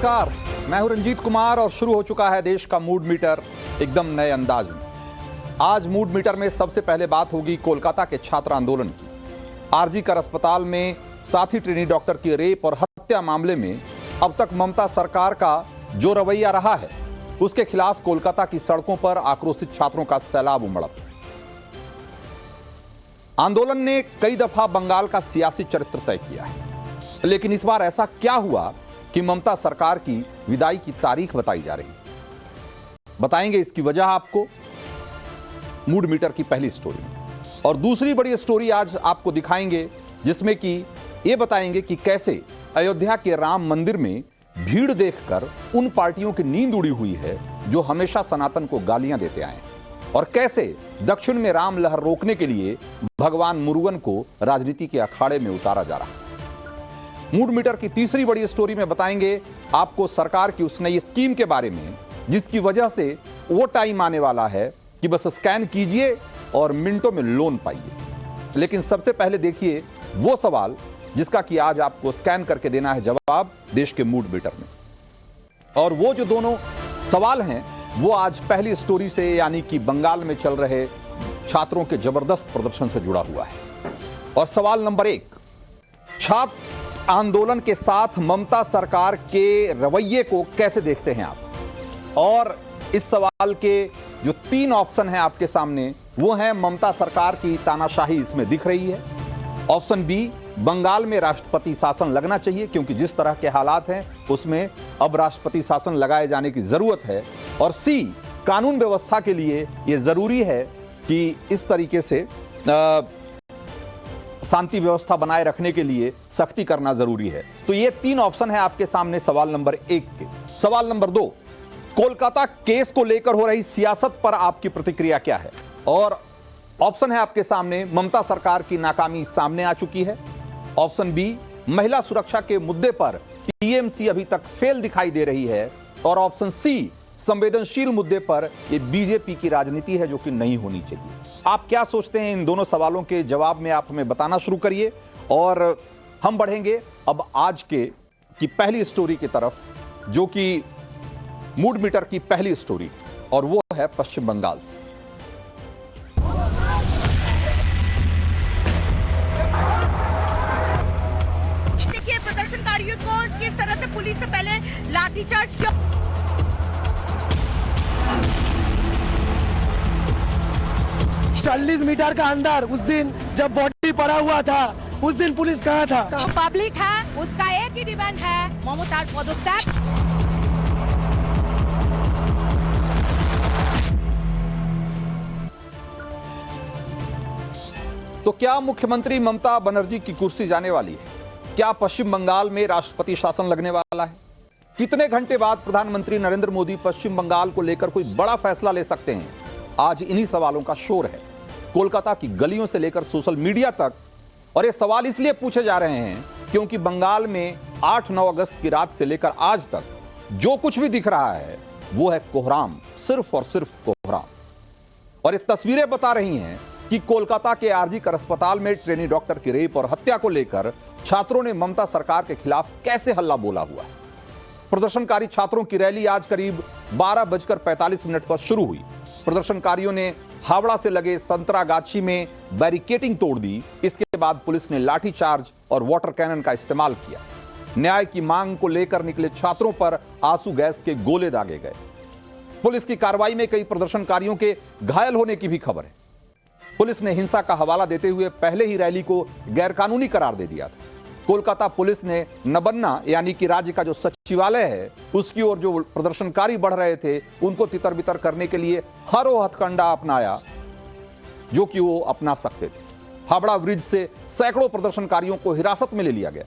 नमस्कार, मैं हूं रंजीत कुमार और शुरू हो चुका है देश का मूड मीटर एकदम नए अंदाज में। आज मूड मीटर में सबसे पहले बात होगी कोलकाता के छात्र आंदोलन की। आरजी कर अस्पताल में साथी ट्रेनी डॉक्टर की रेप और हत्या मामले में अब तक ममता सरकार का जो रवैया रहा है उसके खिलाफ कोलकाता की सड़कों पर आक्रोशित छात्रों का सैलाब उमड़ा। आंदोलन ने कई दफा बंगाल का सियासी चरित्र तय किया है, लेकिन इस बार ऐसा क्या हुआ कि ममता सरकार की विदाई की तारीख बताई जा रही है। बताएंगे इसकी वजह आपको मूड मीटर की पहली स्टोरी में। और दूसरी बड़ी स्टोरी आज आपको दिखाएंगे जिसमें कि ये बताएंगे कि कैसे अयोध्या के राम मंदिर में भीड़ देखकर उन पार्टियों की नींद उड़ी हुई है जो हमेशा सनातन को गालियां देते आए हैं, और कैसे दक्षिण में राम लहर रोकने के लिए भगवान मुरुगन को राजनीति के अखाड़े में उतारा जा रहा है। मूड मीटर की तीसरी बड़ी स्टोरी में बताएंगे आपको सरकार की उस नई स्कीम के बारे में जिसकी वजह से वो टाइम आने वाला है कि बस स्कैन कीजिए और मिनटों में लोन पाइए। लेकिन सबसे पहले देखिए वो सवाल जिसका कि आज आपको स्कैन करके देना है जवाब देश के मूड मीटर में। और वो जो दोनों सवाल हैं वो आज पहली स्टोरी से यानी कि बंगाल में चल रहे छात्रों के जबरदस्त प्रदर्शन से जुड़ा हुआ है। और सवाल नंबर 1, छात्र आंदोलन के साथ ममता सरकार के रवैये को कैसे देखते हैं आप? और इस सवाल के जो 3 ऑप्शन हैं आपके सामने वो हैं ममता सरकार की तानाशाही इसमें दिख रही है। ऑप्शन बी, बंगाल में राष्ट्रपति शासन लगना चाहिए क्योंकि जिस तरह के हालात हैं उसमें अब राष्ट्रपति शासन लगाए जाने की जरूरत है। और सी, कानून व्यवस्था के लिए यह जरूरी है कि इस तरीके से शांति व्यवस्था बनाए रखने के लिए सख्ती करना जरूरी है। तो ये 3 ऑप्शन है आपके सामने सवाल नंबर 1 के। सवाल नंबर 2, कोलकाता केस को लेकर हो रही सियासत पर आपकी प्रतिक्रिया क्या है? और ऑप्शन है आपके सामने ममता सरकार की नाकामी सामने आ चुकी है। ऑप्शन बी, महिला सुरक्षा के मुद्दे पर टीएमसी अभी तक फेल दिखाई दे रही है। और ऑप्शन सी, संवेदनशील मुद्दे पर यह बीजेपी की राजनीति है जो कि नहीं होनी चाहिए। आप क्या सोचते हैं इन दोनों सवालों के जवाब में आप हमें बताना शुरू करिए। और हम बढ़ेंगे अब आज की पहली स्टोरी की तरफ जो कि मूड मीटर की पहली स्टोरी, और वो है पश्चिम बंगाल से। देखिए प्रदर्शनकारियों को किस तरह से पुलिस से पहले लाठीचार्ज किया। 40 मीटर का अंदर उस दिन जब बॉडी पड़ा हुआ था उस दिन पुलिस कहाँ था? तो पब्लिक है, उसका एक ही डिमांड है, ममतार पदत्याग। तो क्या मुख्यमंत्री ममता बनर्जी की कुर्सी जाने वाली है? क्या पश्चिम बंगाल में राष्ट्रपति शासन लगने वाला है? कितने घंटे बाद प्रधानमंत्री नरेंद्र मोदी पश्चिम बंगाल को लेकर कोई बड़ा फैसला ले सकते हैं? आज इन्हीं सवालों का शोर है कोलकाता की गलियों से लेकर सोशल मीडिया तक। और ये सवाल इसलिए पूछे जा रहे हैं क्योंकि बंगाल में 8-9 अगस्त की रात से लेकर आज तक जो कुछ भी दिख रहा है वो है कोहराम, सिर्फ और सिर्फ कोहराम। और ये तस्वीरें बता रही हैं कि कोलकाता के आरजी कर अस्पताल में ट्रेनी डॉक्टर की रेप और हत्या को लेकर छात्रों ने ममता सरकार के खिलाफ कैसे हल्ला बोला हुआ है। प्रदर्शनकारी छात्रों की रैली आज करीब 12:45 पर शुरू हुई। प्रदर्शनकारियों ने हावड़ा से लगे संतरागाछी में बैरिकेडिंग तोड़ दी। इसके बाद पुलिस ने लाठीचार्ज और वाटर कैनन का इस्तेमाल किया। न्याय की मांग को लेकर निकले छात्रों पर आंसू गैस के गोले दागे गए। पुलिस की कार्रवाई में कई प्रदर्शनकारियों के घायल होने की भी खबर है। पुलिस ने हिंसा का हवाला देते हुए पहले ही रैली को गैरकानूनी करार दे दिया था। कोलकाता पुलिस ने नबन्ना यानी कि राज्य का जो सचिवालय है उसकी ओर जो प्रदर्शनकारी बढ़ रहे थे उनको तितर बितर करने के लिए हर वो हथकंडा अपनाया जो कि वो अपना सकते थे। हावड़ा ब्रिज से सैकड़ों प्रदर्शनकारियों को हिरासत में ले लिया गया।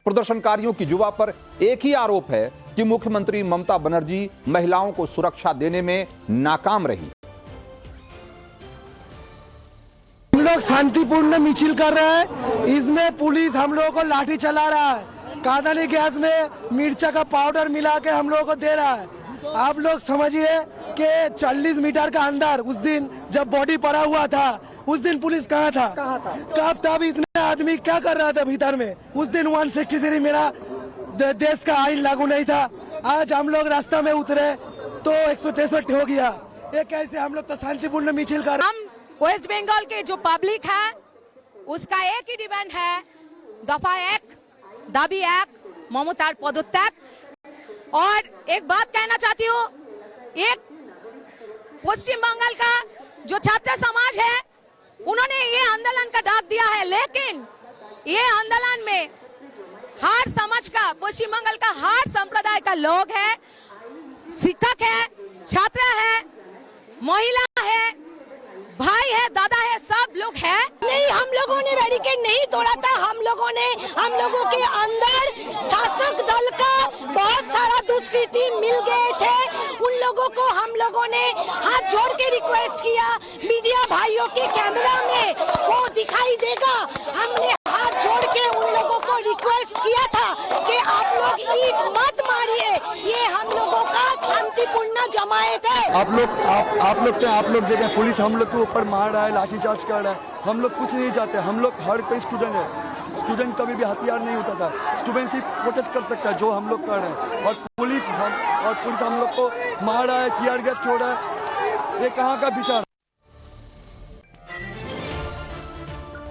प्रदर्शनकारियों की जुबान पर एक ही आरोप है कि मुख्यमंत्री ममता बनर्जी महिलाओं को सुरक्षा देने में नाकाम रही। हम लोग शांतिपूर्ण मिছিল कर रहे हैं, इसमें पुलिस हम लोगों को लाठी चला रहा है, कादानी गैस में मिर्चा का पाउडर मिला के हम लोगों को दे रहा है। आप लोग समझिए कि 40 मीटर का अंदर उस दिन जब बॉडी पड़ा हुआ था उस दिन पुलिस कहाँ था? कब था? इतने आदमी क्या कर रहा था भीतर में? उस दिन 163 मेरा देश का आइन लागू नहीं था। आज हम लोग रास्ता में उतरे तो 163 हो गया। ये कैसे? हम लोग तो शांतिपूर्ण मिছিল कर। हम वेस्ट बंगाल के जो पब्लिक है उसका एक ही डिमांड है, दफा 1, दाबी 1, ममतार पदत्याग। और एक बात कहना चाहती हूँ, एक पश्चिम बंगाल का जो छात्र समाज है उन्होंने ये आंदोलन का डाक दिया है, लेकिन ये आंदोलन में हर समाज का, पश्चिम बंगाल का हर संप्रदाय का लोग है, शिक्षक है, छात्र है, महिला है, भाई है, दादा है, सब लोग है। नहीं, हम लोगों ने बैरिकेड नहीं तोड़ा था। हम लोगों के अंदर शासक दल का बहुत सारा दुष्कृति मिल गए थे। उन लोगों को हम लोगों ने हाथ जोड़ के रिक्वेस्ट किया, मीडिया भाइयों के कैमरा में वो दिखाई देगा। हमने हाथ जोड़ के उन लोगों को रिक्वेस्ट किया था कि आप लोग ईंट मत मारिए, ये हम लोगों का शांतिपूर्ण जमायत है। आप लोग देखें, पुलिस हम लोग के ऊपर मार रहा है, लाठीचार्ज कर रहा है। हम लोग कुछ नहीं चाहते। हम लोग हर कोई स्टूडेंट है, स्टूडेंट कभी भी हथियार नहीं होता था। स्टूडेंट सिर्फ प्रोटेस्ट कर सकता है, जो हम लोग कर रहे हैं। और पुलिस हम लोग को मार रहा है, टीयर गैस छोड़ रहा है। ये कहाँ का विचार?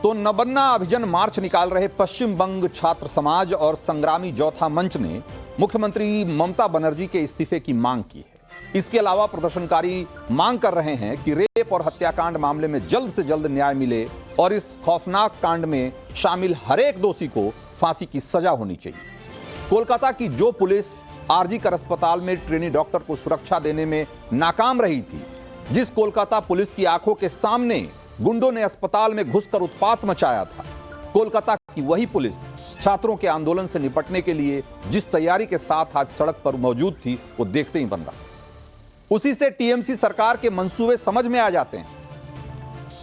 तो नबन्ना अभिजन मार्च निकाल रहे पश्चिम बंग छात्र समाज और संग्रामी चौथा मंच ने मुख्यमंत्री ममता बनर्जी के इस्तीफे की मांग की है। इसके अलावा प्रदर्शनकारी मांग कर रहे हैं कि रेप और हत्याकांड मामले में जल्द से जल्द न्याय मिले और इस खौफनाक कांड में शामिल हर एक दोषी को फांसी की सजा होनी चाहिए। कोलकाता की जो पुलिस आरजी कर अस्पताल में ट्रेनी डॉक्टर को सुरक्षा देने में नाकाम रही थी, जिस कोलकाता पुलिस की आंखों के सामने गुंडों ने अस्पताल में घुसकर उत्पात मचाया था, कोलकाता की वही पुलिस छात्रों के आंदोलन से निपटने के लिए जिस तैयारी के साथ आज सड़क पर मौजूद थी, वो देखते ही बन रहा। उसी से टीएमसी सरकार के मंसूबे समझ में आ जाते हैं।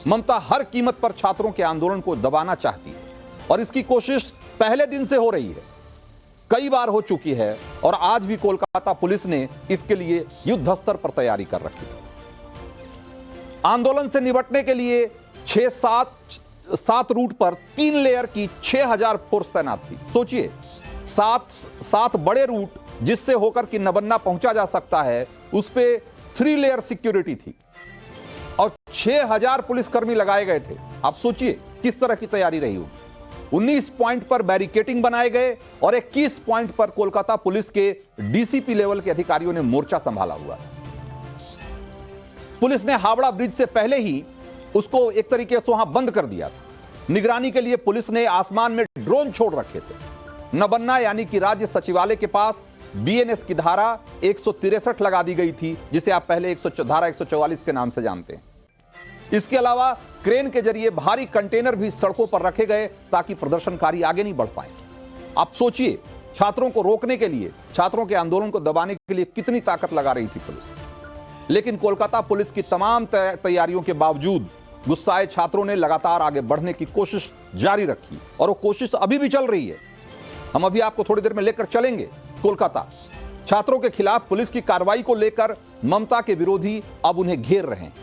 ममता हर कीमत पर छात्रों के आंदोलन को दबाना चाहती है और इसकी कोशिश पहले दिन से हो रही है, कई बार हो चुकी है और आज भी कोलकाता पुलिस ने इसके लिए युद्ध स्तर पर तैयारी कर रखी है। आंदोलन से निपटने के लिए 7 रूट पर 3 लेयर की 6000 फोर्स तैनात थी। सोचिए, 7 बड़े रूट जिससे होकर कि नबन्ना पहुंचा जा सकता है, उस पे 3 लेयर सिक्योरिटी थी और 6000 पुलिसकर्मी लगाए गए थे। आप सोचिए किस तरह की तैयारी रही होगी। 19 पॉइंट पर बैरिकेटिंग बनाए गए और 21 पॉइंट पर कोलकाता पुलिस के डीसीपी लेवल के अधिकारियों ने मोर्चा संभाला हुआ। पुलिस ने हावड़ा ब्रिज से पहले ही उसको एक तरीके से वहां बंद कर दिया था। निगरानी के लिए पुलिस ने आसमान में ड्रोन छोड़ रखे थे। नबन्ना यानी कि राज्य सचिवालय के पास बीएनएस की धारा 163 लगा दी गई थी, जिसे आप पहले धारा 144 के नाम से जानते हैं। इसके अलावा क्रेन के जरिए भारी कंटेनर भी सड़कों पर रखे गए ताकि प्रदर्शनकारी आगे नहीं बढ़ पाए। आप सोचिए, छात्रों को रोकने के लिए, छात्रों के आंदोलन को दबाने के लिए कितनी ताकत लगा रही थी पुलिस। लेकिन कोलकाता पुलिस की तमाम तैयारियों के बावजूद गुस्साए छात्रों ने लगातार आगे बढ़ने की कोशिश जारी रखी और वो कोशिश अभी भी चल रही है। हम अभी आपको थोड़ी देर में लेकर चलेंगे कोलकाता। छात्रों के खिलाफ पुलिस की कार्रवाई को लेकर ममता के विरोधी अब उन्हें घेर रहे हैं।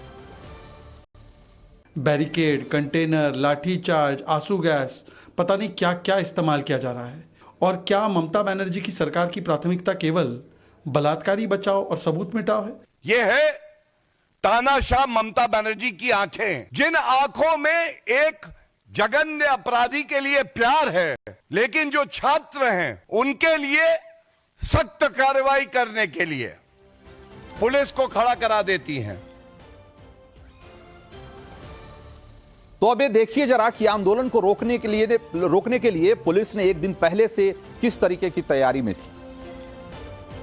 बैरिकेड, कंटेनर, लाठीचार्ज, आंसू गैस, पता नहीं क्या क्या इस्तेमाल किया जा रहा है। और क्या ममता बनर्जी की सरकार की प्राथमिकता केवल बलात्कारी बचाओ और सबूत मिटाओ है? ये है तानाशाह ममता बनर्जी की आंखें, जिन आंखों में एक जघन्य अपराधी के लिए प्यार है, लेकिन जो छात्र हैं उनके लिए सख्त कार्रवाई करने के लिए पुलिस को खड़ा करा देती हैं। तो अब ये देखिए जरा कि आंदोलन को रोकने के लिए पुलिस ने एक दिन पहले से किस तरीके की तैयारी में थी।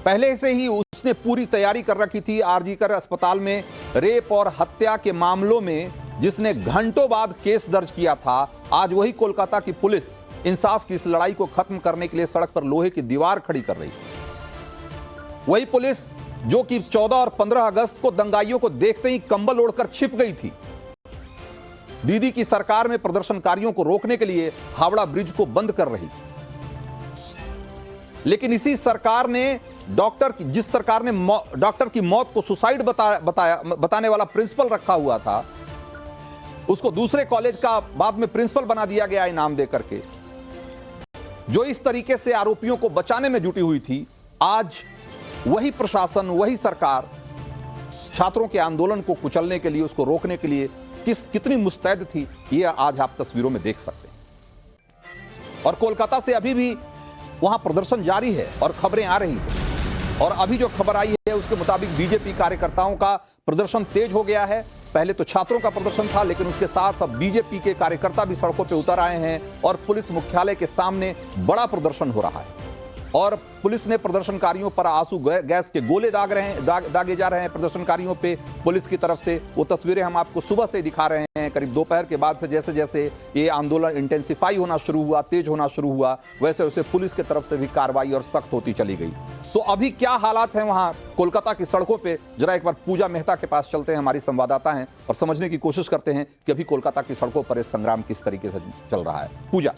पहले से ही उसने पूरी तैयारी कर रखी थी। आरजी कर अस्पताल में रेप और हत्या के मामलों में जिसने घंटों बाद केस दर्ज किया था, आज वही कोलकाता की पुलिस इंसाफ की इस लड़ाई को खत्म करने के लिए सड़क पर लोहे की दीवार खड़ी कर रही थी। वही पुलिस जो कि 14 और 15 अगस्त को दंगाइयों को देखते ही कंबल ओढ़कर छिप गई थी। दीदी की सरकार में प्रदर्शनकारियों को रोकने के लिए हावड़ा ब्रिज को बंद कर रही थी। लेकिन इसी सरकार ने जिस सरकार ने डॉक्टर की मौत को सुसाइड बताने वाला प्रिंसिपल रखा हुआ था, उसको दूसरे कॉलेज का बाद में प्रिंसिपल बना दिया गया इनाम देकर के। जो इस तरीके से आरोपियों को बचाने में जुटी हुई थी, आज वही प्रशासन, वही सरकार छात्रों के आंदोलन को कुचलने के लिए, उसको रोकने के लिए कितनी मुस्तैद थी, ये आज आप तस्वीरों में देख सकते हैं। और कोलकाता से अभी भी वहां प्रदर्शन जारी है और खबरें आ रही हैं। और अभी जो खबर आई है उसके मुताबिक बीजेपी कार्यकर्ताओं का प्रदर्शन तेज हो गया है। पहले तो छात्रों का प्रदर्शन था, लेकिन उसके साथ अब बीजेपी के कार्यकर्ता भी सड़कों पर उतर आए हैं और पुलिस मुख्यालय के सामने बड़ा प्रदर्शन हो रहा है। और पुलिस ने प्रदर्शनकारियों पर आंसू गैस के गोले दागे जा रहे हैं प्रदर्शनकारियों पे पुलिस की तरफ से। वो तस्वीरें हम आपको सुबह से दिखा रहे हैं। करीब दोपहर के बाद से जैसे जैसे ये आंदोलन इंटेंसिफाई होना शुरू हुआ, तेज होना शुरू हुआ, वैसे वैसे पुलिस की तरफ से भी कार्रवाई और सख्त होती चली गई। तो अभी क्या हालात हैं वहां कोलकाता की सड़कों पे, जरा एक बार पूजा मेहता के पास चलते हैं, हमारी संवाददाता हैं, और समझने की कोशिश करते हैं कि अभी कोलकाता की सड़कों पर संग्राम किस तरीके से चल रहा है। पूजा।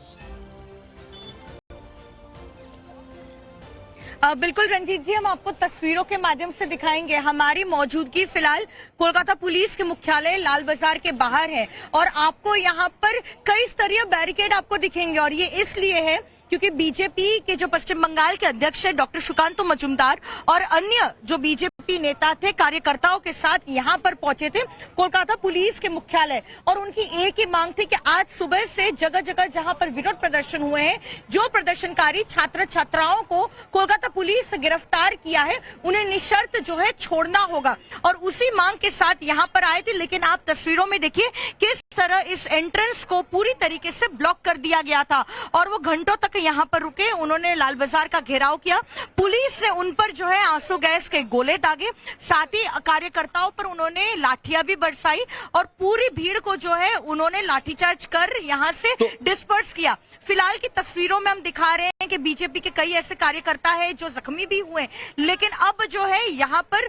बिल्कुल रंजीत जी, हम आपको तस्वीरों के माध्यम से दिखाएंगे। हमारी मौजूदगी फिलहाल कोलकाता पुलिस के मुख्यालय लाल बाजार के बाहर है और आपको यहाँ पर कई स्तरीय बैरिकेड आपको दिखेंगे। और ये इसलिए है क्योंकि बीजेपी के जो पश्चिम बंगाल के अध्यक्ष है डॉक्टर सुकांतो मजूमदार और अन्य जो बीजेपी नेता थे कार्यकर्ताओं के साथ यहाँ पर पहुंचे थे कोलकाता पुलिस के मुख्यालय। और उनकी एक ही मांग थी कि आज सुबह से जगह जगह जहां पर विरोध प्रदर्शन हुए हैं, जो प्रदर्शनकारी छात्र छात्राओं को कोलकाता पुलिस ने गिरफ्तार किया है, उन्हें निशर्त जो है छोड़ना होगा। और उसी मांग के साथ यहाँ पर आए थे। लेकिन आप तस्वीरों में देखिए किस तरह इस एंट्रेंस को पूरी तरीके से ब्लॉक कर दिया गया था और वो घंटों तक यहाँ पर रुके। उन्होंने लाल बाजार का घेराव किया। पुलिस ने उन पर जो है आंसू गैस के गोले दागे, साथ ही कार्यकर्ताओं पर उन्होंने लाठियां भी बरसाई और पूरी भीड़ को जो है उन्होंने लाठीचार्ज कर यहाँ से डिस्पर्स किया। फिलहाल की तस्वीरों में हम दिखा रहे हैं कि बीजेपी के कई ऐसे कार्यकर्ता है जो जख्मी भी हुए, लेकिन अब जो है यहाँ पर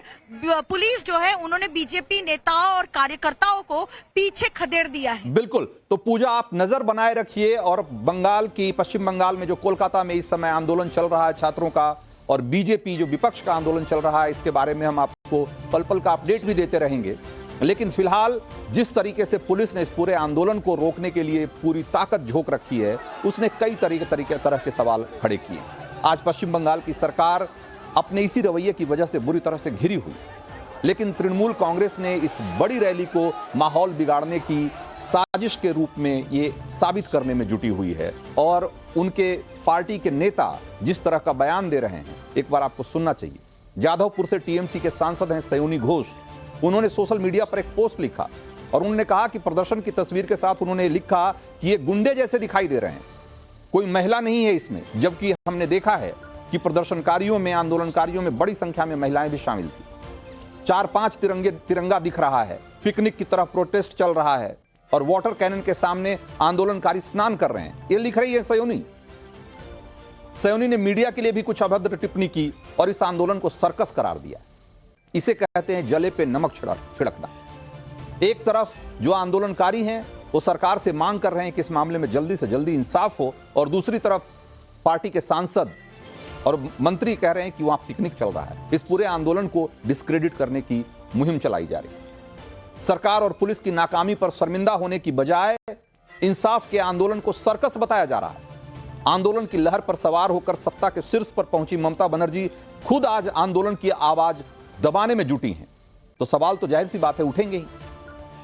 पुलिस जो है उन्होंने बीजेपी नेताओं और कार्यकर्ताओं को पीछे खदेड़ दिया है। बिल्कुल। तो पूजा, आप नजर बनाए रखिए और बंगाल की, पश्चिम बंगाल में जो कोलकाता में इस समय आंदोलन चल रहा है छात्रों का, और बीजेपी जो विपक्ष का आंदोलन चल रहा है, इसके बारे में हम आपको पल पल का अपडेट भी देते रहेंगे। लेकिन फिलहाल जिस तरीके से पुलिस ने इस पूरे आंदोलन को रोकने के लिए पूरी ताकत झोंक रखी है, उसने कई तरह के सवाल खड़े किए। आज पश्चिम बंगाल की सरकार अपने इसी रवैये की वजह से बुरी तरह से घिरी हुई, लेकिन तृणमूल कांग्रेस ने इस बड़ी रैली को माहौल बिगाड़ने की साजिश के रूप में ये साबित करने में जुटी हुई है। और उनके पार्टी के नेता जिस तरह का बयान दे रहे हैं, एक बार आपको सुनना चाहिए। जाधवपुर से टीएमसी के सांसद हैं सयोनी घोष, उन्होंने सोशल मीडिया पर एक पोस्ट लिखा और उन्होंने कहा कि प्रदर्शन की तस्वीर के साथ उन्होंने लिखा कि ये गुंडे जैसे दिखाई दे रहे हैं, कोई महिला नहीं है इसमें, जबकि हमने देखा है कि प्रदर्शनकारियों में, आंदोलनकारियों में बड़ी संख्या में महिलाएं भी शामिल थी। 4-5 तिरंगा दिख रहा है, पिकनिक की तरह प्रोटेस्ट चल रहा है और वाटर कैनन के सामने आंदोलनकारी स्नान कर रहे हैं। ये लिख रही है सयोनी। सयोनी ने मीडिया के लिए भी कुछ अभद्र टिप्पणी की और इस आंदोलन को सर्कस करार दिया। इसे कहते हैं जले पे नमक छिड़कना। एक तरफ जो आंदोलनकारी हैं वो सरकार से मांग कर रहे हैं कि इस मामले में जल्दी से जल्दी इंसाफ हो, और दूसरी तरफ पार्टी के सांसद और मंत्री कह रहे हैं कि वहां पिकनिक चल रहा है। इस पूरे आंदोलन को डिस्क्रेडिट करने की मुहिम चलाई जा रही है। सरकार और पुलिस की नाकामी पर शर्मिंदा होने की बजाय इंसाफ के आंदोलन को सर्कस बताया जा रहा है। आंदोलन की लहर पर सवार होकर सत्ता के शीर्ष पर पहुंची ममता बनर्जी खुद आज आंदोलन की आवाज दबाने में जुटी हैं। तो सवाल तो जाहिर सी बात है उठेंगे ही।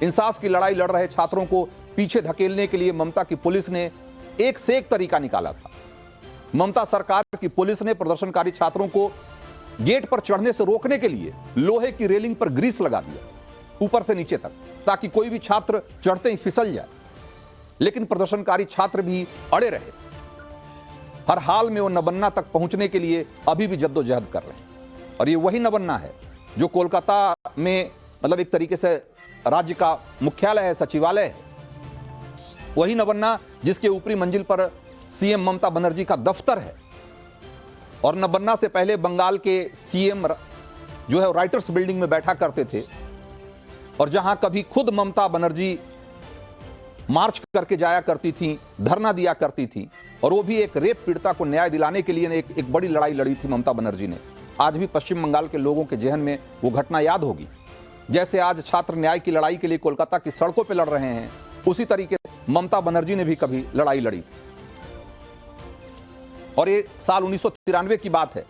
इंसाफ की लड़ाई लड़ रहे छात्रों को पीछे धकेलने के लिए ममता की पुलिस ने एक से एक तरीका निकाला था। ममता सरकार की पुलिस ने प्रदर्शनकारी छात्रों को गेट पर चढ़ने से रोकने के लिए लोहे की रेलिंग पर ग्रीस लगा दिया ऊपर से नीचे तक, ताकि कोई भी छात्र चढ़ते ही फिसल जाए। लेकिन प्रदर्शनकारी छात्र भी अड़े रहे। हर हाल में वो नबन्ना तक पहुंचने के लिए अभी भी जद्दोजहद कर रहे हैं। और ये वही नबन्ना है जो कोलकाता में, मतलब एक तरीके से राज्य का मुख्यालय है, सचिवालय है। वही नबन्ना जिसके ऊपरी मंजिल पर सीएम ममता बनर्जी का दफ्तर है। और नबन्ना से पहले बंगाल के सीएम जो है राइटर्स बिल्डिंग में बैठा करते थे, और जहां कभी खुद ममता बनर्जी मार्च करके जाया करती थी, धरना दिया करती थी, और वो भी एक रेप पीड़िता को न्याय दिलाने के लिए एक बड़ी लड़ाई लड़ी थी ममता बनर्जी ने। आज भी पश्चिम बंगाल के लोगों के जहन में वो घटना याद होगी। जैसे आज छात्र न्याय की लड़ाई के लिए कोलकाता की सड़कों पर लड़ रहे हैं, उसी तरीके ममता बनर्जी ने भी कभी लड़ाई लड़ी थी। और ये साल 1993 की बात है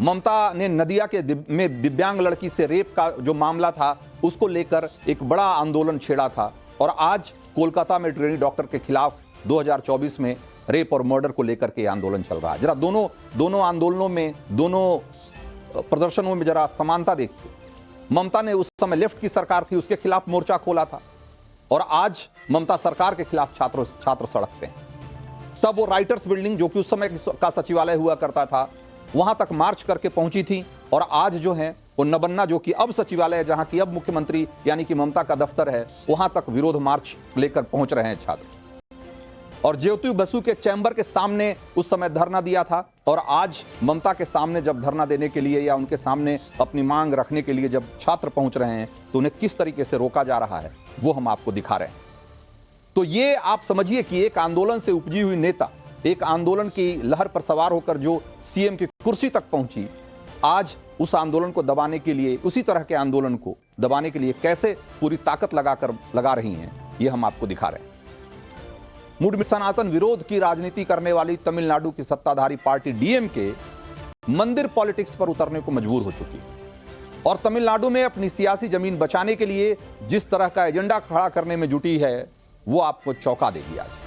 ममता ने नदिया के में दिव्यांग लड़की से रेप का जो मामला था उसको लेकर एक बड़ा आंदोलन छेड़ा था, और आज कोलकाता में ट्रेनी डॉक्टर के खिलाफ 2024 में रेप और मर्डर को लेकर के आंदोलन चल रहा है। जरा दोनों आंदोलनों में, दोनों प्रदर्शनों में जरा समानता देखिए। ममता ने उस समय लेफ्ट की सरकार थी, उसके खिलाफ मोर्चा खोला था, और आज ममता सरकार के खिलाफ छात्र सड़क पे हैं। तब वो राइटर्स बिल्डिंग, जो कि उस समय का सचिवालय हुआ करता था, वहां तक मार्च करके पहुंची थी, और आज जो है वो नबन्ना, जो कि अब सचिवालय है, जहां की अब मुख्यमंत्री यानी कि ममता का दफ्तर है, वहां तक विरोध मार्च लेकर पहुंच रहे हैं छात्र। और ज्योति बसु के चैम्बर के सामने उस समय धरना दिया था, और आज ममता के सामने जब धरना देने के लिए या उनके सामने अपनी मांग रखने के लिए जब छात्र पहुंच रहे हैं, तो उन्हें किस तरीके से रोका जा रहा है वो हम आपको दिखा रहे हैं। तो ये आप समझिए कि एक आंदोलन से उपजी हुई नेता, एक आंदोलन की लहर पर सवार होकर जो सीएम की कुर्सी तक पहुंची, आज उस आंदोलन को दबाने के लिए, उसी तरह के आंदोलन को दबाने के लिए कैसे पूरी ताकत लगा रही हैं, ये हम आपको दिखा रहे हैं। मुड़ में सनातन विरोध की राजनीति करने वाली तमिलनाडु की सत्ताधारी पार्टी डीएमके मंदिर पॉलिटिक्स पर उतरने को मजबूर हो चुकी है, और तमिलनाडु में अपनी सियासी जमीन बचाने के लिए जिस तरह का एजेंडा खड़ा करने में जुटी है, वो आपको चौंका देगी। आज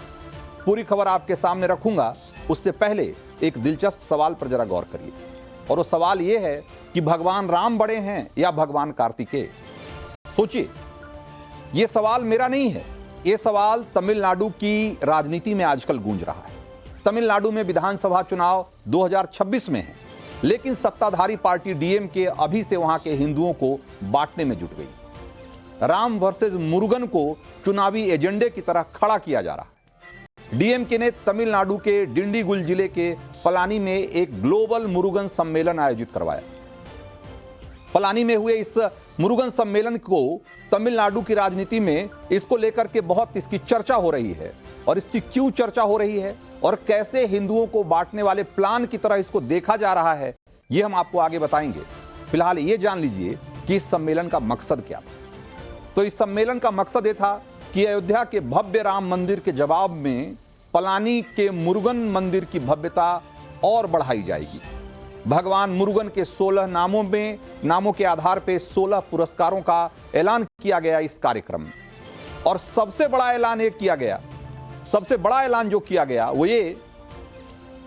पूरी खबर आपके सामने रखूंगा, उससे पहले एक दिलचस्प सवाल पर जरा गौर करिए, और वो सवाल ये है कि भगवान राम बड़े हैं या भगवान कार्तिकेय? सोचिए, ये सवाल मेरा नहीं है, ये सवाल तमिलनाडु की राजनीति में आजकल गूंज रहा है। तमिलनाडु में विधानसभा चुनाव 2026 में है, लेकिन सत्ताधारी पार्टी डीएमके अभी से वहां के हिंदुओं को बांटने में जुट गई। राम वर्सेस मुरुगन को चुनावी एजेंडे की तरह खड़ा किया जा रहा है। डीएमके ने तमिलनाडु के डिंडीगुल जिले के पलानी में एक ग्लोबल मुरुगन सम्मेलन आयोजित करवाया। पलानी में हुए इस मुरुगन सम्मेलन को तमिलनाडु की राजनीति में इसको लेकर के बहुत इसकी चर्चा हो रही है, और इसकी क्यों चर्चा हो रही है और कैसे हिंदुओं को बांटने वाले प्लान की तरह इसको देखा जा रहा है, यह हम आपको आगे बताएंगे। फिलहाल ये जान लीजिए कि इस सम्मेलन का मकसद क्या था। तो इस सम्मेलन का मकसद यह था कि अयोध्या के भव्य राम मंदिर के जवाब में पलानी के मुरुगन मंदिर की भव्यता और बढ़ाई जाएगी। भगवान मुरुगन के 16 नामों के आधार पर 16 पुरस्कारों का ऐलान किया गया इस कार्यक्रम में, और सबसे बड़ा ऐलान जो किया गया वो ये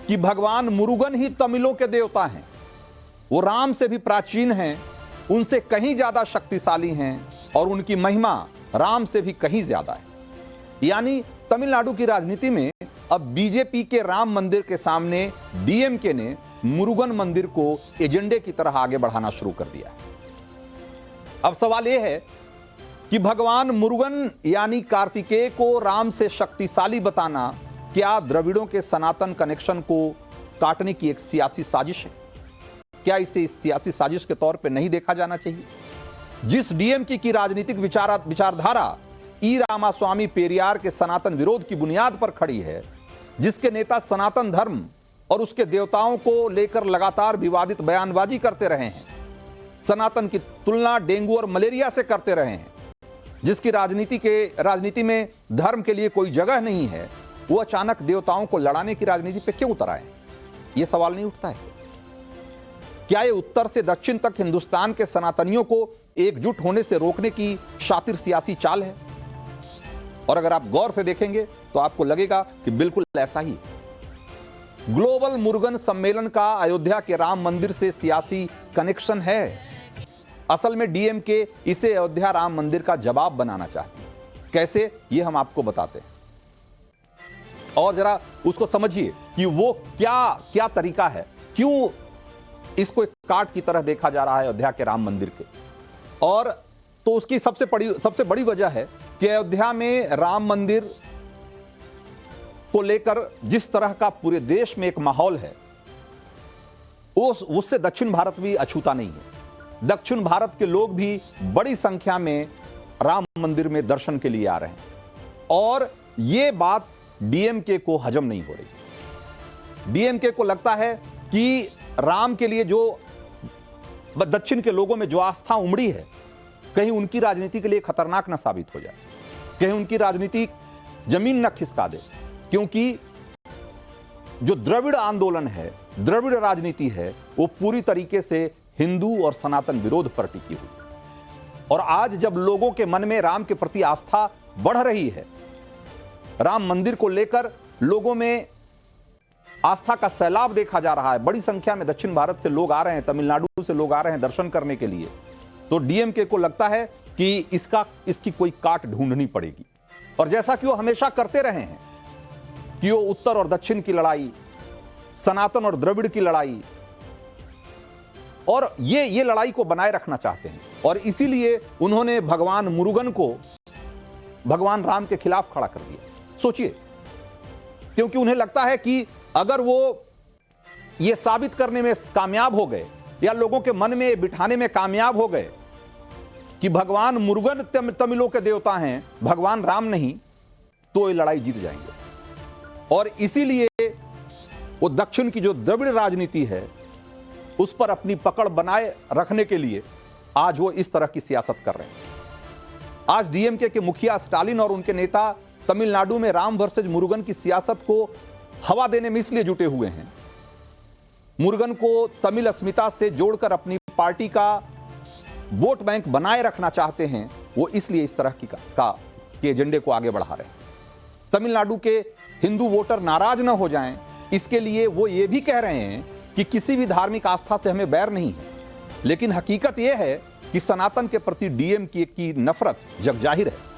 कि भगवान मुरुगन ही तमिलों के देवता हैं। वो राम से भी प्राचीन हैं, उनसे कहीं ज्यादा शक्तिशाली हैं, और उनकी महिमा राम से भी कहीं ज्यादा है। यानी तमिलनाडु की राजनीति में अब बीजेपी के राम मंदिर के सामने डीएमके ने मुरुगन मंदिर को एजेंडे की तरह आगे बढ़ाना शुरू कर दिया। अब सवाल यह है कि भगवान मुरुगन यानी कार्तिकेय को राम से शक्तिशाली बताना क्या द्रविड़ों के सनातन कनेक्शन को काटने की एक सियासी साजिश है? क्या इसे इस सियासी साजिश के तौर पर नहीं देखा जाना चाहिए? जिस डीएमके की राजनीतिक विचारधारा ई रामास्वामी पेरियार के सनातन विरोध की बुनियाद पर खड़ी है, जिसके नेता सनातन धर्म और उसके देवताओं को लेकर लगातार विवादित बयानबाजी करते रहे हैं, सनातन की तुलना डेंगू और मलेरिया से करते रहे हैं, जिसकी राजनीति में धर्म के लिए कोई जगह नहीं है, वो अचानक देवताओं को लड़ाने की राजनीति पे क्यों उतर आए? ये सवाल नहीं उठता है? क्या ये उत्तर से दक्षिण तक हिंदुस्तान के सनातनियों को एकजुट होने से रोकने की शातिर सियासी चाल है? और अगर आप गौर से देखेंगे तो आपको लगेगा कि बिल्कुल ऐसा ही। ग्लोबल मुरुगन सम्मेलन का अयोध्या के राम मंदिर से सियासी कनेक्शन है। असल में डीएमके इसे अयोध्या राम मंदिर का जवाब बनाना चाहती है। कैसे, ये हम आपको बताते हैं, और जरा उसको समझिए कि वो क्या तरीका है, क्यों इसको एक काट की तरह देखा जा रहा है अयोध्या के राम मंदिर के। और तो उसकी सबसे बड़ी वजह है कि अयोध्या में राम मंदिर को लेकर जिस तरह का पूरे देश में एक माहौल है, उससे दक्षिण भारत भी अछूता नहीं है। दक्षिण भारत के लोग भी बड़ी संख्या में राम मंदिर में दर्शन के लिए आ रहे हैं, और यह बात डीएमके को हजम नहीं हो रही। डीएमके को लगता है कि राम के लिए जो दक्षिण के लोगों में जो आस्था उमड़ी है, कहीं उनकी राजनीति के लिए खतरनाक ना साबित हो जाए, कहीं उनकी राजनीति जमीन न खिसका दे, क्योंकि जो द्रविड़ आंदोलन है, द्रविड़ राजनीति है, वो पूरी तरीके से हिंदू और सनातन विरोध पर टिकी हुई। और आज जब लोगों के मन में राम के प्रति आस्था बढ़ रही है, राम मंदिर को लेकर लोगों में आस्था का सैलाब देखा जा रहा है, बड़ी संख्या में दक्षिण भारत से लोग आ रहे हैं, तमिलनाडु से लोग आ रहे हैं दर्शन करने के लिए, तो डीएमके को लगता है कि इसकी कोई काट ढूंढनी पड़ेगी। और जैसा कि वो हमेशा करते रहे हैं कि वो उत्तर और दक्षिण की लड़ाई, सनातन और द्रविड़ की लड़ाई, और ये लड़ाई को बनाए रखना चाहते हैं। और इसीलिए उन्होंने भगवान मुरुगन को भगवान राम के खिलाफ खड़ा कर दिया। सोचिए, क्योंकि उन्हें लगता है कि अगर वो ये साबित करने में कामयाब हो गए या लोगों के मन में बिठाने में कामयाब हो गए कि भगवान मुरुगन तमिलों के देवता हैं, भगवान राम नहीं, तो ये लड़ाई जीत जाएंगे। और इसीलिए वो दक्षिण की जो द्रविड़ राजनीति है उस पर अपनी पकड़ बनाए रखने के लिए आज वो इस तरह की सियासत कर रहे हैं। आज डीएमके के मुखिया स्टालिन और उनके नेता तमिलनाडु में राम वर्सेज मुरुगन की सियासत को हवा देने में इसलिए जुटे हुए हैं, मुरुगन को तमिल अस्मिता से जोड़कर अपनी पार्टी का वोट बैंक बनाए रखना चाहते हैं। वो इसलिए इस तरह के एजेंडे को आगे बढ़ा रहे हैं। तमिलनाडु के हिंदू वोटर नाराज ना हो जाएं, इसके लिए वो ये भी कह रहे हैं कि किसी भी धार्मिक आस्था से हमें बैर नहीं है, लेकिन हकीकत यह है कि सनातन के प्रति डीएमके की नफरत जगजाहिर है।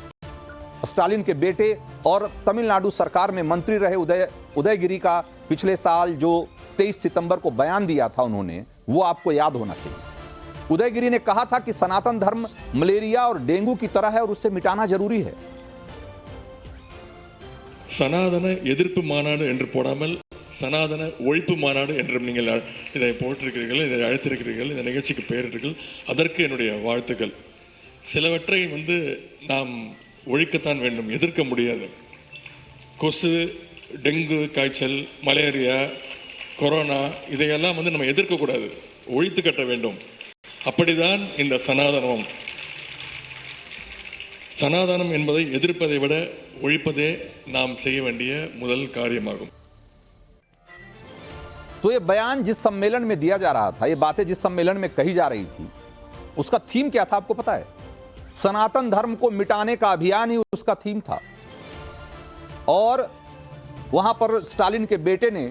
स्टालिन के बेटे और तमिलनाडु सरकार में मंत्री रहे उदयगिरी का पिछले साल जो 23 सितंबर को बयान दिया था उन्होंने, वो आपको याद होना चाहिए। उदयगिरी ने कहा था कि सनातन धर्म मलेरिया और डेंगू की तरह है और उसे मिटाना जरूरी है। சனாதன எதிர்ப்பு மாநாடு என்று போடாமல் சனாதன ஒழிப்பு மாநாடு என்றும் நீங்கள் இதை போட்டிருக்கிறீர்கள், இதை அழைத்திருக்கிறீர்கள், இந்த நிகழ்ச்சிக்கு பெயரிட்டீர்கள். அதற்கு என்னுடைய வாழ்த்துக்கள். சிலவற்றை நாம் ஒழிக்கத்தான் வேண்டும், எதிர்க்க முடியாது. கொசு, டெங்கு காய்ச்சல், மலேரியா, கொரோனா இதையெல்லாம் நம்ம எதிர்க்கக்கூடாது, ஒழித்து கட்ட வேண்டும். அப்படிதான் இந்த சனாதனம். சனாதனம் என்பதை எதிர்ப்பதை விட ஒழிப்பதே நாம் செய்ய வேண்டிய முதல் காரியமாகும். तो ये बयान जिस सम्मेलन में दिया जा रहा था, ये बातें जिस सम्मेलन में कही जा रही थी, उसका थीम क्या था आपको पता है? सनातन धर्म को मिटाने का अभियान ही उसका थीम था। और वहां पर स्टालिन के बेटे ने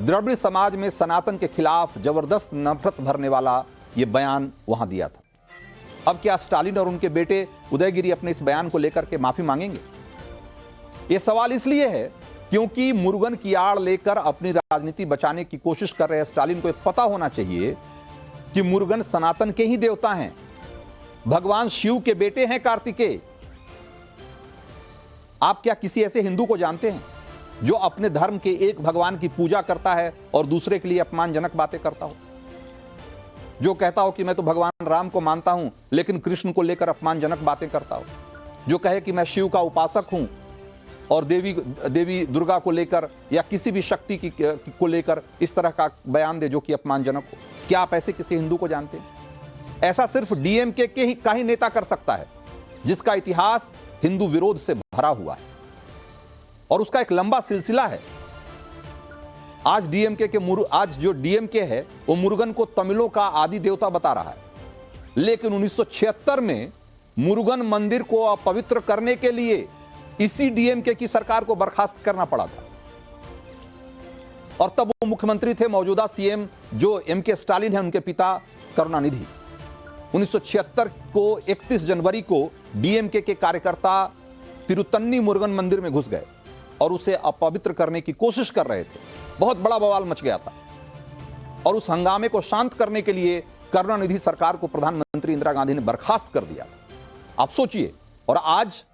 द्रविड़ समाज में सनातन के खिलाफ जबरदस्त नफरत भरने वाला यह बयान वहां दिया था। अब क्या स्टालिन और उनके बेटे उदयगिरी अपने इस बयान को लेकर के माफी मांगेंगे? यह सवाल इसलिए है क्योंकि मुरुगन की आड़ लेकर अपनी राजनीति बचाने की कोशिश कर रहे स्टालिन को यह पता होना चाहिए कि मुरुगन सनातन के ही देवता हैं, भगवान शिव के बेटे हैं कार्तिकेय। आप क्या किसी ऐसे हिंदू को जानते हैं जो अपने धर्म के एक भगवान की पूजा करता है और दूसरे के लिए अपमानजनक बातें करता हो? जो कहता हो कि मैं तो भगवान राम को मानता हूं लेकिन कृष्ण को लेकर अपमानजनक बातें करता हो? जो कहे कि मैं शिव का उपासक हूं और देवी दुर्गा को लेकर या किसी भी शक्ति को लेकर इस तरह का बयान दे जो कि अपमानजनक हो? क्या आप ऐसे किसी हिंदू को जानते हैं? ऐसा सिर्फ डीएमके का ही नेता कर सकता है जिसका इतिहास हिंदू विरोध से भरा हुआ है और उसका एक लंबा सिलसिला है। आज जो डीएमके है वो मुरुगन को तमिलों का आदि देवता बता रहा है, लेकिन 1976 में मुरुगन मंदिर को अपवित्र करने के लिए इसी डीएमके की सरकार को बर्खास्त करना पड़ा था। और तब वो मुख्यमंत्री थे मौजूदा सीएम जो एमके स्टालिन है, उनके पिता करुणानिधि। 1976 को 31 जनवरी को डीएमके के कार्यकर्ता तिरुतन्नी मुरुगन मंदिर में घुस गए और उसे अपवित्र करने की कोशिश कर रहे थे। बहुत बड़ा बवाल मच गया था और उस हंगामे को शांत करने के लिए करुणानिधि सरकार को प्रधानमंत्री इंदिरा गांधी ने बर्खास्त कर दिया। आप सोचिए, और आज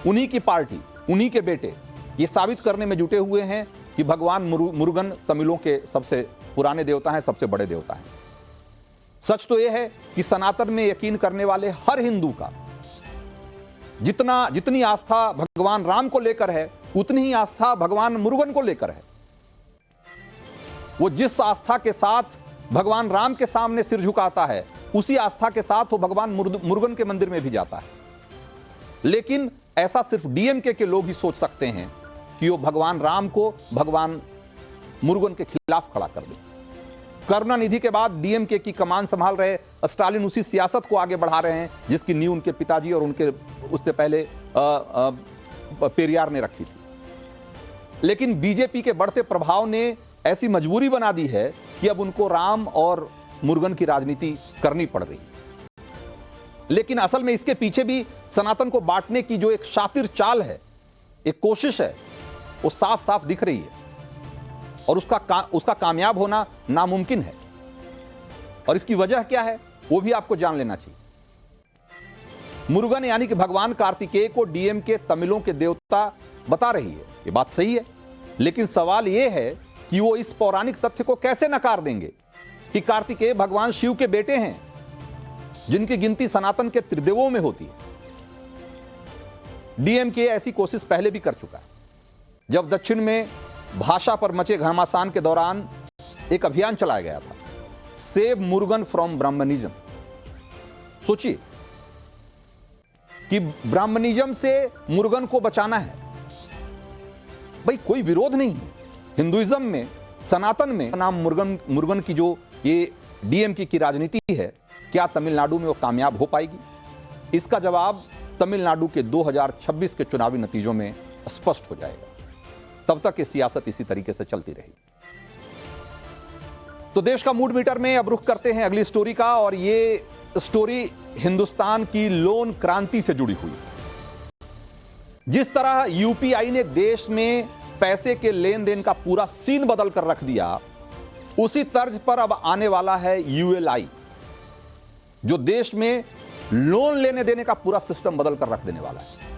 उन्हीं की पार्टी, उन्हीं के बेटे ये साबित करने में जुटे हुए हैं कि भगवान मुरुगन तमिलों के सबसे पुराने देवता हैं, सबसे बड़े देवता हैं। सच तो यह है कि सनातन में यकीन करने वाले हर हिंदू का जितनी आस्था भगवान राम को लेकर है उतनी ही आस्था भगवान मुरुगन को लेकर है। वो जिस आस्था के साथ भगवान राम के सामने सिर झुकाता है उसी आस्था के साथ वो भगवान मुरुगन के मंदिर में भी जाता है। लेकिन ऐसा सिर्फ डीएमके के लोग ही सोच सकते हैं कि वो भगवान राम को भगवान मुरुगन के खिलाफ खड़ा कर दी। करुणानिधि के बाद डीएमके की कमान संभाल रहे स्टालिन उसी सियासत को आगे बढ़ा रहे हैं जिसकी नींव उनके पिताजी और उनके उससे पहले पेरियार ने रखी थी। लेकिन बीजेपी के बढ़ते प्रभाव ने ऐसी मजबूरी बना दी है कि अब उनको राम और मुरुगन की राजनीति करनी पड़ रही है। लेकिन असल में इसके पीछे भी सनातन को बांटने की जो एक शातिर चाल है, एक कोशिश है, वो साफ साफ दिख रही है और उसका कामयाब होना नामुमकिन है। और इसकी वजह क्या है वो भी आपको जान लेना चाहिए। मुरुगन यानी कि भगवान कार्तिकेय को डीएमके तमिलों के देवता बता रही है, ये बात सही है। लेकिन सवाल यह है कि वो इस पौराणिक तथ्य को कैसे नकार देंगे कि कार्तिकेय भगवान शिव के बेटे हैं जिनकी गिनती सनातन के त्रिदेवों में होती है। डीएमके ऐसी कोशिश पहले भी कर चुका है। जब दक्षिण में भाषा पर मचे घमासान के दौरान एक अभियान चलाया गया था, सेव मुरुगन फ्रॉम ब्राह्मणिज्म। सोचिए कि ब्राह्मणिज्म से मुरुगन को बचाना है। भाई कोई विरोध नहीं है हिंदुइज्म में, सनातन में नाम मुरुगन की जो ये डीएमके की राजनीति है, क्या तमिलनाडु में वो कामयाब हो पाएगी? इसका जवाब तमिलनाडु के 2026 के चुनावी नतीजों में स्पष्ट हो जाएगा। तब तक ये सियासत इसी तरीके से चलती रहेगी। तो देश का मूड मीटर में अब रुख करते हैं अगली स्टोरी का, और ये स्टोरी हिंदुस्तान की लोन क्रांति से जुड़ी हुई। जिस तरह यूपीआई ने देश में पैसे के लेन देन का पूरा सीन बदल कर रख दिया, उसी तर्ज पर अब आने वाला है यूएलआई, जो देश में लोन लेने देने का पूरा सिस्टम बदल कर रख देने वाला है।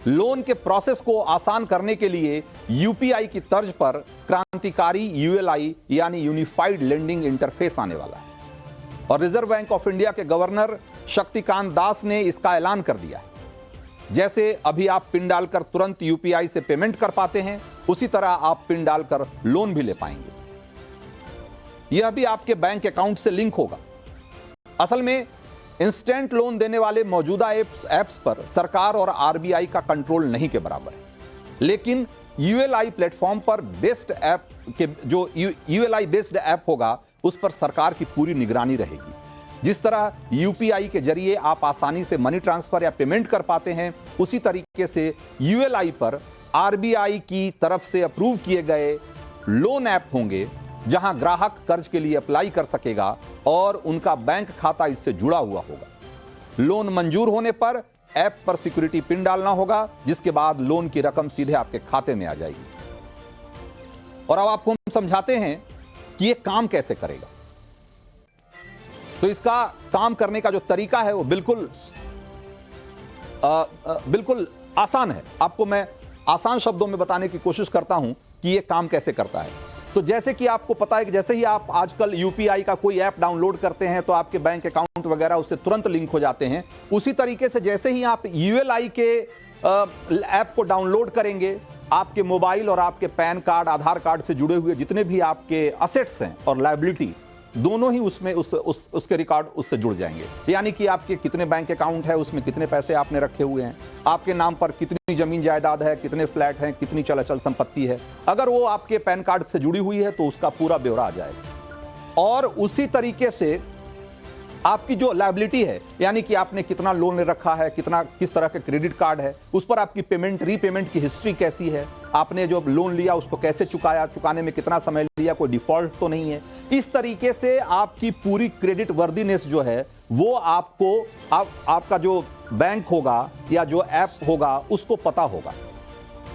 लोन के प्रोसेस को आसान करने के लिए यूपीआई की तर्ज पर क्रांतिकारी यूएलआई यानी यूनिफाइड लेंडिंग इंटरफेस आने वाला है। और रिजर्व बैंक ऑफ इंडिया के गवर्नर शक्तिकांत दास ने इसका ऐलान कर दिया है। जैसे अभी आप पिन डालकर तुरंत यूपीआई से पेमेंट कर पाते हैं, उसी तरह आप पिन डालकर लोन भी ले पाएंगे। यह भी आपके बैंक अकाउंट से लिंक होगा। असल में इंस्टेंट लोन देने वाले मौजूदा ऐप्स पर सरकार और आरबीआई का कंट्रोल नहीं के बराबर है। लेकिन यूएलआई प्लेटफॉर्म पर बेस्ड ऐप के जो यूएलआई बेस्ड ऐप होगा, उस पर सरकार की पूरी निगरानी रहेगी। जिस तरह यूपीआई के जरिए आप आसानी से मनी ट्रांसफर या पेमेंट कर पाते हैं, उसी तरीके से यूएलआई पर आरबीआई की तरफ से अप्रूव किए गए लोन ऐप होंगे, जहां ग्राहक कर्ज के लिए अप्लाई कर सकेगा और उनका बैंक खाता इससे जुड़ा हुआ होगा। लोन मंजूर होने पर ऐप पर सिक्योरिटी पिन डालना होगा, जिसके बाद लोन की रकम सीधे आपके खाते में आ जाएगी। और अब आपको हम समझाते हैं कि यह काम कैसे करेगा। तो इसका काम करने का जो तरीका है वो बिल्कुल आसान है। आपको मैं आसान शब्दों में बताने की कोशिश करता हूं कि यह काम कैसे करता है। तो जैसे कि आपको पता है कि जैसे ही आप आजकल यूपीआई का कोई ऐप डाउनलोड करते हैं तो आपके बैंक अकाउंट वगैरह उससे तुरंत लिंक हो जाते हैं। उसी तरीके से जैसे ही आप यूएलआई के ऐप को डाउनलोड करेंगे, आपके मोबाइल और आपके पैन कार्ड, आधार कार्ड से जुड़े हुए जितने भी आपके असेट्स हैं और लायबिलिटी, दोनों ही उसमें उसके रिकॉर्ड उससे जुड़ जाएंगे। यानी कि आपके कितने बैंक अकाउंट है, उसमें कितने पैसे आपने रखे हुए हैं, आपके नाम पर कितनी जमीन जायदाद है, कितने फ्लैट हैं, कितनी चल अचल संपत्ति है, अगर वो आपके पैन कार्ड से जुड़ी हुई है तो उसका पूरा ब्यौरा आ जाएगा। और उसी तरीके से आपकी जो लायबिलिटी है, यानी कि आपने कितना लोन ले रखा है, किस तरह के क्रेडिट कार्ड है, उस पर आपकी पेमेंट रीपेमेंट की हिस्ट्री कैसी है, आपने जो लोन लिया उसको कैसे चुकाया, चुकाने में कितना समय लिया, कोई डिफॉल्ट तो नहीं है। इस तरीके से आपकी पूरी क्रेडिट वर्दीनेस जो है वो आपको आपका जो बैंक होगा या जो ऐप होगा उसको पता होगा।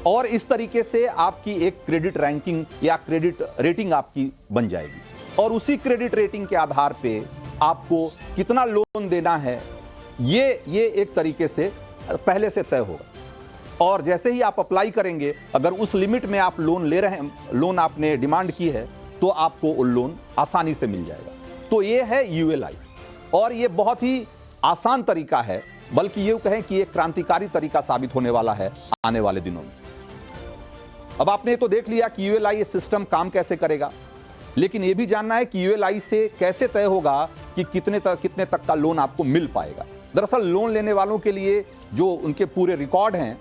और इस तरीके से आपकी एक क्रेडिट रैंकिंग या क्रेडिट रेटिंग आपकी बन जाएगी। और उसी क्रेडिट रेटिंग के आधार पे आपको कितना लोन देना है, ये एक तरीके से पहले से तय होगा। और जैसे ही आप अप्लाई करेंगे, अगर उस लिमिट में आप लोन ले रहे हैं, लोन आपने डिमांड की है, तो आपको वो लोन आसानी से मिल जाएगा। तो ये है यूएलआई, और ये बहुत ही आसान तरीका है, बल्कि ये कहें कि ये क्रांतिकारी तरीका साबित होने वाला है आने वाले दिनों में। अब आपने तो देख लिया कि यूएलआई सिस्टम काम कैसे करेगा, लेकिन यह भी जानना है कि यूएलआई से कैसे तय होगा कि कितने तक का लोन आपको मिल पाएगा। दरअसल लोन लेने वालों के लिए जो उनके पूरे रिकॉर्ड हैं,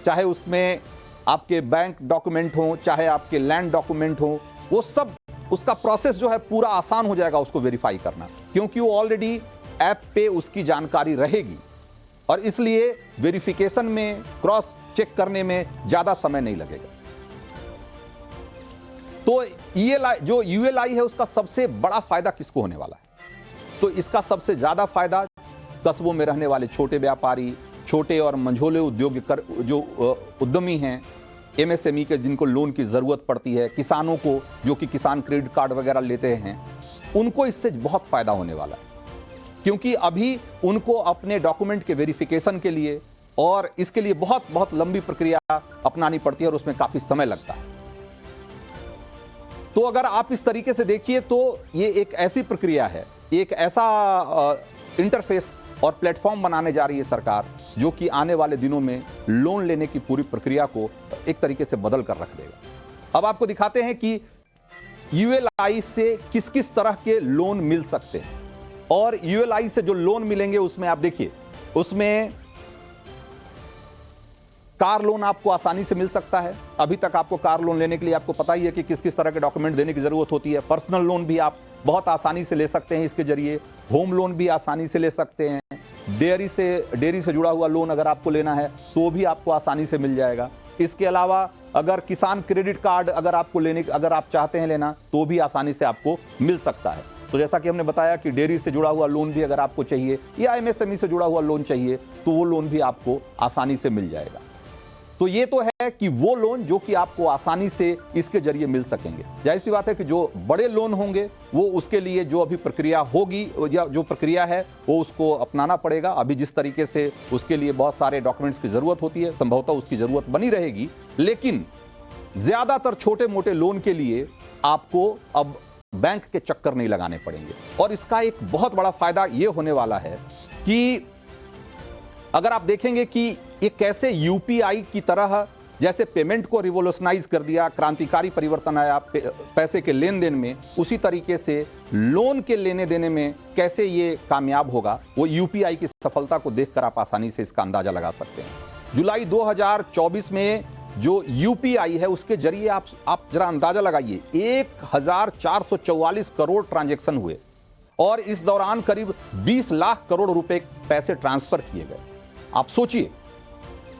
चाहे उसमें आपके बैंक डॉक्यूमेंट हो, चाहे आपके लैंड डॉक्यूमेंट हो, वो सब उसका प्रोसेस जो है पूरा आसान हो जाएगा उसको वेरीफाई करना, क्योंकि वो ऑलरेडी ऐप पे उसकी जानकारी रहेगी और इसलिए वेरिफिकेशन में, क्रॉस चेक करने में ज्यादा समय नहीं लगेगा। तो जो यूएलआई है उसका सबसे बड़ा फायदा किसको होने वाला है? तो इसका सबसे ज्यादा फायदा कस्बों में रहने वाले छोटे व्यापारी, छोटे और मंझोले उद्योग जो उद्यमी हैं, एमएसएमई के जिनको लोन की जरूरत पड़ती है, किसानों को जो कि किसान क्रेडिट कार्ड वगैरह लेते हैं, उनको इससे बहुत फायदा होने वाला है, क्योंकि अभी उनको अपने डॉक्यूमेंट के वेरिफिकेशन के लिए और इसके लिए बहुत बहुत लंबी प्रक्रिया अपनानी पड़ती है और उसमें काफी समय लगता है। तो अगर आप इस तरीके से देखिए तो ये एक ऐसी प्रक्रिया है, एक ऐसा इंटरफेस और प्लेटफॉर्म बनाने जा रही है सरकार, जो कि आने वाले दिनों में लोन लेने की पूरी प्रक्रिया को एक तरीके से बदल कर रख देगा। अब आपको दिखाते हैं कि यूएलआई से किस किस तरह के लोन मिल सकते हैं, और यूएलआई से जो लोन मिलेंगे उसमें आप देखिए, उसमें कार लोन आपको आसानी से मिल सकता है। अभी तक आपको कार लोन लेने के लिए आपको पता ही है कि किस किस तरह के डॉक्यूमेंट देने की जरूरत होती है। पर्सनल लोन भी आप बहुत आसानी से ले सकते हैं इसके जरिए, होम लोन भी आसानी से ले सकते हैं, डेयरी से जुड़ा हुआ लोन अगर आपको लेना है तो भी आपको आसानी से मिल जाएगा। इसके अलावा अगर किसान क्रेडिट कार्ड अगर आप चाहते हैं लेना तो भी आसानी से आपको मिल सकता है। तो जैसा कि हमने बताया कि डेयरी से जुड़ा हुआ लोन भी अगर आपको चाहिए या एमएसएमई से जुड़ा हुआ लोन चाहिए तो वो लोन भी आपको आसानी से मिल जाएगा। तो ये तो है कि वो लोन जो कि आपको आसानी से इसके जरिए मिल सकेंगे। जाहिर सी बात है कि जो बड़े लोन होंगे वो उसके लिए जो अभी प्रक्रिया होगी या जो प्रक्रिया है वो उसको अपनाना पड़ेगा। अभी जिस तरीके से उसके लिए बहुत सारे डॉक्यूमेंट्स की जरूरत होती है, संभवतः उसकी जरूरत बनी रहेगी, लेकिन ज्यादातर छोटे मोटे लोन के लिए आपको अब बैंक के चक्कर नहीं लगाने पड़ेंगे। और इसका एक बहुत बड़ा फायदा ये होने वाला है कि अगर आप देखेंगे कि ये कैसे यूपीआई की तरह जैसे पेमेंट को रिवोल्यूशनाइज कर दिया, क्रांतिकारी परिवर्तन आया पैसे के लेन देन में, उसी तरीके से लोन के लेने देने में कैसे ये कामयाब होगा, वो यूपीआई की सफलता को देखकर आप आसानी से इसका अंदाजा लगा सकते हैं। जुलाई 2024 में जो यूपीआई है उसके जरिए आप जरा अंदाजा लगाइए, 1444 करोड़ ट्रांजैक्शन हुए और इस दौरान करीब 20 लाख करोड़ रुपए पैसे ट्रांसफर किए गए। आप सोचिए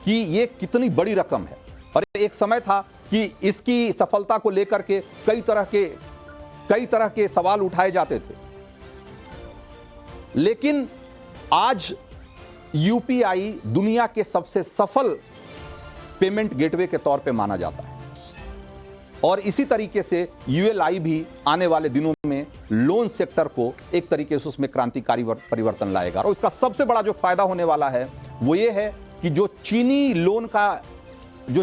कि ये कितनी बड़ी रकम है। और एक समय था कि इसकी सफलता को लेकर के कई तरह के सवाल उठाए जाते थे, लेकिन आज यूपीआई दुनिया के सबसे सफल पेमेंट गेटवे के तौर पे माना जाता है। और इसी तरीके से यूएलआई भी आने वाले दिनों में लोन सेक्टर को एक तरीके से उसमें क्रांतिकारी परिवर्तन लाएगा। और इसका सबसे बड़ा जो फायदा होने वाला है वो ये है कि जो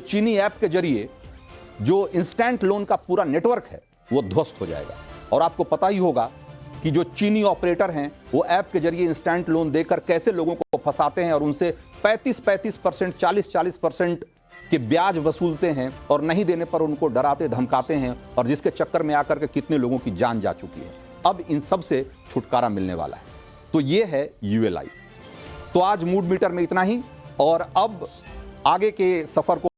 चीनी ऐप के जरिए जो इंस्टेंट लोन का पूरा नेटवर्क है वो ध्वस्त हो जाएगा। और आपको पता ही होगा कि जो चीनी ऑपरेटर हैं वो ऐप के जरिए इंस्टेंट लोन देकर कैसे लोगों को फंसाते हैं और उनसे 35% 40% के ब्याज वसूलते हैं और नहीं देने पर उनको डराते धमकाते हैं, और जिसके चक्कर में आकर के कितने लोगों की जान जा चुकी है। अब इन सब से छुटकारा मिलने वाला है। तो ये है यूएलआई। तो आज मूड मीटर में इतना ही, और अब आगे के सफर को